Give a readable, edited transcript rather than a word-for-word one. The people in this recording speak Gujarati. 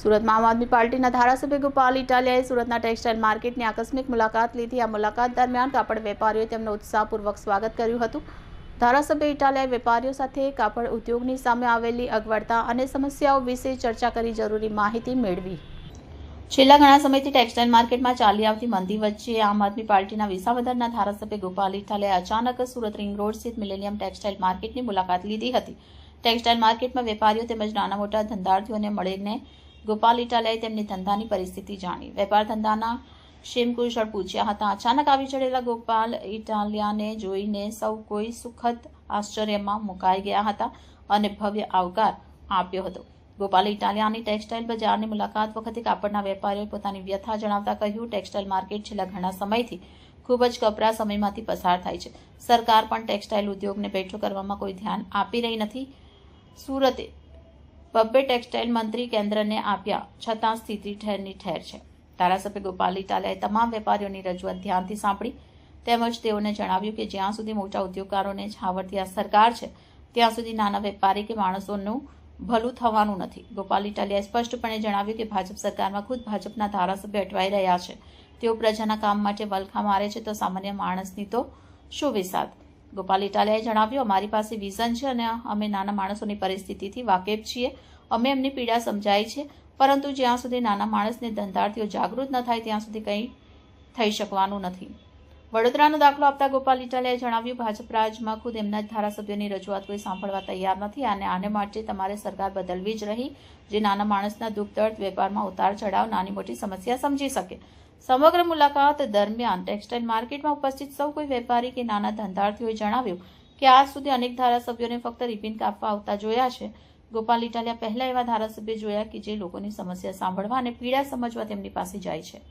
સુરતમાં આમ આદમી પાર્ટીના ધારાસભ્ય ગોપાલ ઇટાલિયાએ સુરતના ટેક્સટાઇલ માર્કેટની આકસ્મિક મુલાકાત લીધી। આ મુલાકાત દરમિયાન કાપડ વેપારીઓએ તેમનું ઉત્સાહપૂર્વક સ્વાગત કર્યું હતું। ધારાસભ્ય ઇટાલિયાએ વેપારીઓ સાથે કાપડ ઉદ્યોગની સામે આવેલી અગવડતા અને સમસ્યાઓ વિશે ચર્ચા કરી જરૂરી માહિતી મેળવી। છેલ્લા ઘણા સમયથી ટેક્સટાઇલ માર્કેટમાં ચાલી આવતી મંદી વચ્ચે આમ આદમી પાર્ટીના વિસાવદરના ધારાસભ્ય ગોપાલ ઇટાલિયાએ અચાનક સુરત રિંગ રોડ સ્થિત મિલેનિયમ ટેક્સટાઇલ માર્કેટની મુલાકાત લીધી હતી। ટેક્સટાઇલ માર્કેટમાં વેપારીઓ તેમજ નાના મોટા ધંધાર્થીઓને મળીને ગોપાલ ઇટાલિયાએ તેમની ધંધાની પરિસ્થિતિ જાણી, વેપાર ધંધાના ક્ષેમકુશળ પૂછ્યા હતા। અચાનક આવી ચડેલા ગોપાલ ઇટાલિયાને જોઈને સૌ કોઈ સુખદ આશ્ચર્યમાં મુકાઈ ગયા હતા અને ભવ્ય આવકાર આપ્યો હતો। ગોપાલ ઇટાલિયાની ટેક્સટાઇલ બજારની મુલાકાત વખતે કાપડના વેપારીઓએ પોતાની વ્યથા જણાવતા કહ્યું, ટેક્સટાઇલ માર્કેટ છેલ્લા ઘણા સમયથી ખૂબ જ કપરા સમયમાંથી પસાર થાય છે। સરકાર પણ ટેક્સટાઇલ ઉદ્યોગને બેઠો કરવામાં કોઈ ધ્યાન આપી રહી નથી। સુરતે બબ્બે ટેક્સટાઇલ મંત્રી કેન્દ્રને આપ્યા છતાં સ્થિતિ ઠેરની ઠેર છે। ધારાસભ્ય ગોપાલ ઇટાલિયાએ તમામ વેપારીઓની રજૂઆત ધ્યાનથી સાંભળી તેમજ તેઓને જણાવ્યું કે જ્યાં સુધી મોટા ઉદ્યોગકારોને જ આવડતી આ સરકાર છે ત્યાં સુધી નાના વેપારી કે માણસોનું ભલું થવાનું નથી। ગોપાલ ઇટાલિયાએ સ્પષ્ટપણે જણાવ્યું કે ભાજપ સરકારમાં ખુદ ભાજપના ધારાસભ્ય અટવાઈ રહ્યા છે। તેઓ પ્રજાના કામ માટે વલખા મારે છે તો સામાન્ય માણસની તો શું વિસાદ। ગોપાલ ઇટાલિયાએ જણાવ્યું, અમારી પાસે વિઝન છે અને અમે નાના માણસોની પરિસ્થિતિથી વાકેફ છીએ। અમે એમની પીડા સમજાય છે, પરંતુ જ્યાં સુધી નાના માણસને ધંધાર્થીઓ જાગૃત ન થાય ત્યાં સુધી કંઈ થઈ શકવાનું નથી। વડોદરાનો દાખલો આપતા ગોપાલ ઇટાલિયાએ જણાવ્યું, ભાજપ રાજમાં ખુદ એમના જ ધારાસભ્યોની રજૂઆત કોઈ સાંભળવા તૈયાર નથી અને આને માટે તમારે સરકાર બદલવી જ રહી, જે નાના માણસના દુઃખ દર્દ, વેપારમાં ઉતાર ચઢાવ, નાની મોટી સમસ્યા સમજી શકે। સમગ્ર મુલાકાત દરમિયાન ટેક્સટાઇલ માર્કેટમાં ઉપસ્થિત સૌ કોઈ વેપારી કે નાના ધંધાર્થીઓએ જણાવ્યું કે આજ સુધી અનેક ધારાસભ્યોને ફક્ત રિબિન કાપવા આવતા જોયા છે। ગોપાલ ઇટાલિયા પહેલા એવા ધારાસભ્ય જોયા કે જે લોકોની સમસ્યા સાંભળવા અને પીડા સમજવા તેમની પાસે જાય છે।